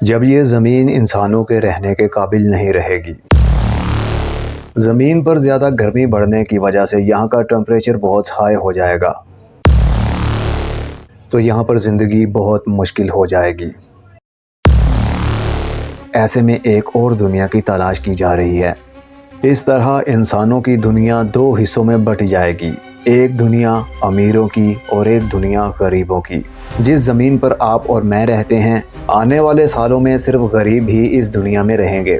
جب یہ زمین انسانوں کے رہنے کے قابل نہیں رہے گی۔ زمین پر زیادہ گرمی بڑھنے کی وجہ سے یہاں کا ٹمپریچر بہت ہائی ہو جائے گا، تو یہاں پر زندگی بہت مشکل ہو جائے گی۔ ایسے میں ایک اور دنیا کی تلاش کی جا رہی ہے۔ اس طرح انسانوں کی دنیا دو حصوں میں بٹ جائے گی، ایک دنیا امیروں کی اور ایک دنیا غریبوں کی۔ جس زمین پر آپ اور میں رہتے ہیں، آنے والے سالوں میں صرف غریب ہی اس دنیا میں رہیں گے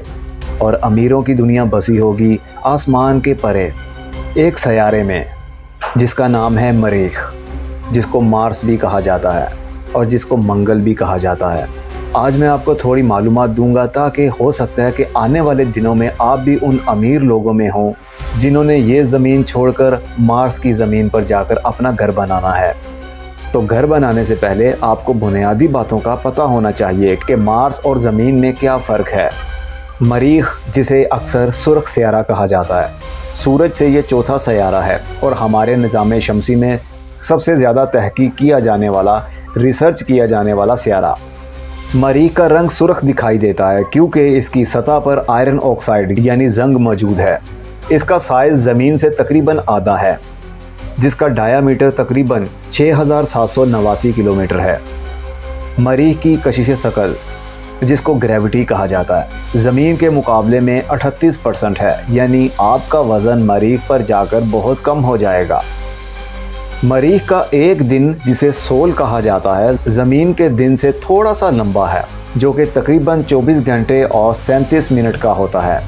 اور امیروں کی دنیا بسی ہوگی آسمان کے پرے ایک سیارے میں، جس کا نام ہے مریخ، جس کو مارس بھی کہا جاتا ہے اور جس کو منگل بھی کہا جاتا ہے۔ آج میں آپ کو تھوڑی معلومات دوں گا تاکہ ہو سکتا ہے کہ آنے والے دنوں میں آپ بھی ان امیر لوگوں میں ہوں جنہوں نے یہ زمین چھوڑ کر مارس کی زمین پر جا کر اپنا گھر بنانا ہے۔ تو گھر بنانے سے پہلے آپ کو بنیادی باتوں کا پتہ ہونا چاہیے کہ مارس اور زمین میں کیا فرق ہے۔ مریخ، جسے اکثر سرخ سیارہ کہا جاتا ہے، سورج سے یہ چوتھا سیارہ ہے اور ہمارے نظام شمسی میں سب سے زیادہ تحقیق کیا جانے والا، ریسرچ کیا جانے والا سیارہ۔ مریخ کا رنگ سرخ دکھائی دیتا ہے کیونکہ اس کی سطح پر آئرن آکسائڈ یعنی زنگ موجود ہے۔ اس کا سائز زمین سے تقریباً آدھا ہے، جس کا ڈایا میٹر تقریباً 6789 کلومیٹر ہے۔ مریخ کی کشش ثقل، جس کو گریوٹی کہا جاتا ہے، زمین کے مقابلے میں 38% ہے، یعنی آپ کا وزن مریخ پر جا کر بہت کم ہو جائے گا۔ مریخ کا ایک دن، جسے سول کہا جاتا ہے، زمین کے دن سے تھوڑا سا لمبا ہے، جو کہ تقریباً 24 گھنٹے اور 37 منٹ کا ہوتا ہے۔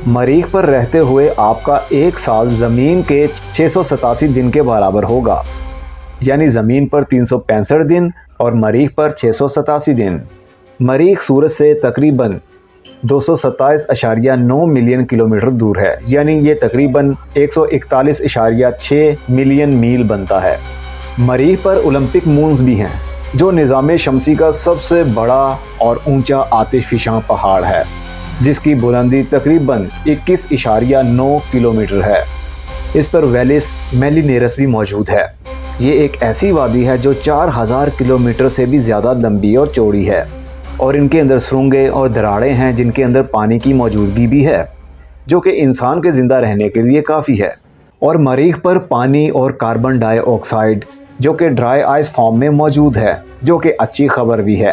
مریخ پر رہتے ہوئے آپ کا ایک سال زمین کے 687 دن کے برابر ہوگا، یعنی زمین پر 365 دن اور مریخ پر 687 دن۔ مریخ سورج سے تقریباً 227.9 ملین کلومیٹر دور ہے، یعنی یہ تقریباً 141.6 ملین میل بنتا ہے۔ مریخ پر اولمپک مونز بھی ہیں، جو نظام شمسی کا سب سے بڑا اور اونچا آتش فشاں پہاڑ ہے، جس کی بلندی تقریباً 21.9 کلومیٹر ہے۔ اس پر ویلس میلینیرس بھی موجود ہے۔ یہ ایک ایسی وادی ہے جو 4000 کلومیٹر سے بھی زیادہ لمبی اور چوڑی ہے، اور ان کے اندر سرنگیں اور دراڑیں ہیں جن کے اندر پانی کی موجودگی بھی ہے، جو کہ انسان کے زندہ رہنے کے لیے کافی ہے۔ اور مریخ پر پانی اور کاربن ڈائی آکسائڈ، جو کہ ڈرائی آئس فارم میں موجود ہے، جو کہ اچھی خبر بھی ہے۔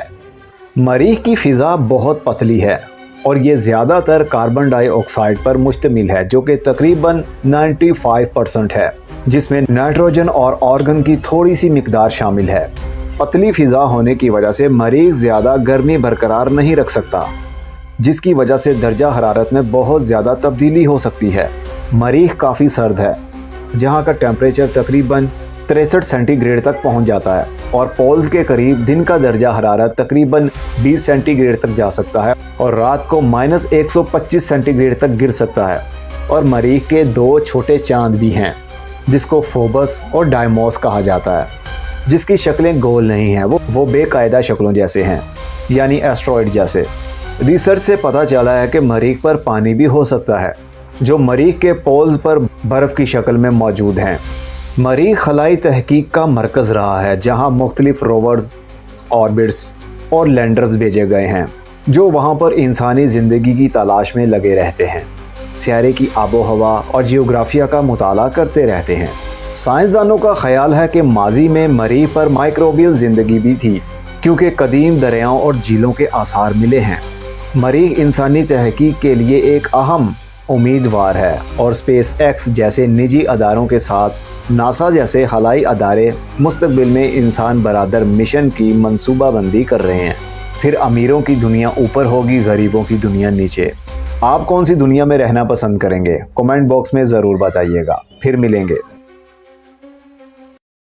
مریخ کی فضا بہت پتلی ہے اور یہ زیادہ تر کاربن ڈائی آکسائڈ پر مشتمل ہے، جو کہ تقریباً 95% ہے، جس میں نائٹروجن اور آرگن کی تھوڑی سی مقدار شامل ہے۔ پتلی فضا ہونے کی وجہ سے مریخ زیادہ گرمی برقرار نہیں رکھ سکتا، جس کی وجہ سے درجہ حرارت میں بہت زیادہ تبدیلی ہو سکتی ہے۔ مریخ کافی سرد ہے، جہاں کا ٹیمپریچر تقریباً 63 سینٹی گریڈ تک پہنچ جاتا ہے، اور پولز کے قریب دن کا درجہ حرارت تقریباً 20 سینٹی گریڈ تک جا سکتا ہے اور رات کو -125 سینٹی گریڈ تک گر سکتا ہے۔ اور مریخ کے 2 چھوٹے چاند بھی ہیں، جس کو فوبس اور ڈائموس کہا جاتا ہے، جس کی شکلیں گول نہیں ہیں، وہ بے قاعدہ شکلوں جیسے ہیں، یعنی ایسٹرائڈ جیسے۔ ریسرچ سے پتہ چلا ہے کہ مریخ پر پانی بھی ہو سکتا ہے، جو مریخ کے پولز پر برف کی شکل میں موجود ہیں۔ مریخ خلائی تحقیق کا مرکز رہا ہے، جہاں مختلف روورز، آربٹس اور لینڈرز بھیجے گئے ہیں، جو وہاں پر انسانی زندگی کی تلاش میں لگے رہتے ہیں، سیارے کی آب و ہوا اور جیوگرافیہ کا مطالعہ کرتے رہتے ہیں۔ سائنسدانوں کا خیال ہے کہ ماضی میں مریخ پر مائکروبیل زندگی بھی تھی، کیونکہ قدیم دریاؤں اور جھیلوں کے آثار ملے ہیں۔ مریخ انسانی تحقیق کے لیے ایک اہم امیدوار ہے، اور اسپیس ایکس جیسے نجی اداروں کے ساتھ ناسا جیسے خلائی ادارے مستقبل میں انسان برادر مشن کی منصوبہ بندی کر رہے ہیں۔ پھر امیروں کی دنیا اوپر ہوگی، غریبوں کی دنیا نیچے۔ آپ کون سی دنیا میں رہنا پسند کریں گے؟ کمنٹ باکس میں ضرور بتائیے گا۔ پھر ملیں گے۔